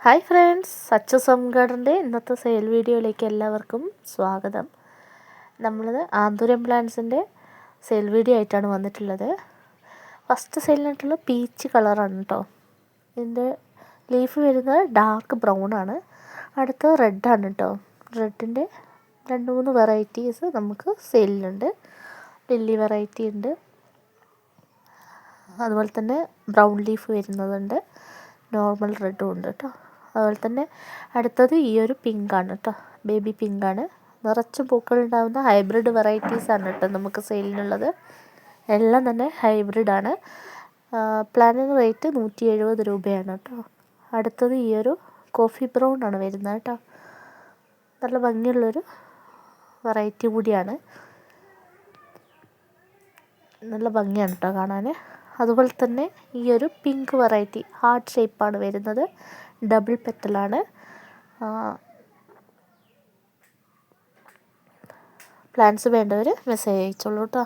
Hi friends, such as home ഗാർഡൻ്റെ ഇന്നത്തെ sale വീഡിയോയിലേക്ക് എല്ലാവർക്കും സ്വാഗതം. നമ്മൾ ആന്തൂരം പ്ലാന്റ്സിൻ്റെ സെയിൽ വീഡിയോ ആയിട്ടാണ് വന്നിട്ടുള്ളത്. ഫസ്റ്റ് സെയിലിനായിട്ടുള്ള പീച്ച് കളറാണ് കേട്ടോ. ഇതിൻ്റെ ലീഫ് വരുന്നത് ഡാർക്ക് ബ്രൗൺ ആണ്. അടുത്ത റെഡാണ് കേട്ടോ. റെഡിൻ്റെ 2-3 വെറൈറ്റീസ് നമുക്ക് സെയിലിനുണ്ട്. ലില്ലി വെറൈറ്റി ഉണ്ട്, അതുപോലെ തന്നെ ബ്രൗൺ ലീഫ് വരുന്നതുണ്ട്, നോർമൽ റെഡും ഉണ്ട് കേട്ടോ. അതുപോലെ തന്നെ അടുത്തത് ഈ ഒരു പിങ്കാണ് കേട്ടോ, ബേബി പിങ്കാണ്. നിറച്ച് പൂക്കളുണ്ടാകുന്ന ഹൈബ്രിഡ് വെറൈറ്റീസാണ് കേട്ടോ നമുക്ക് സെയിലിനുള്ളത്. എല്ലാം തന്നെ ഹൈബ്രിഡാണ്. പ്ലാന്റിന് റേറ്റ് 170 രൂപയാണ് കേട്ടോ. അടുത്തത് ഈ ഒരു കോഫി ബ്രൗൺ ആണ് വരുന്നത് കേട്ടോ. നല്ല ഭംഗിയുള്ളൊരു വെറൈറ്റി കൂടിയാണ്, നല്ല ഭംഗിയാണ് കേട്ടോ കാണാൻ. അതുപോലെ തന്നെ ഈ ഒരു പിങ്ക് വെറൈറ്റി ഹാർട്ട് ഷേപ്പാണ് വരുന്നത്, ഡബിൾ പെറ്റലാണ്. പ്ലാന്റ്സ് വേണ്ടവർ മെസ്സേജ് അയച്ചോളൂ കേട്ടോ.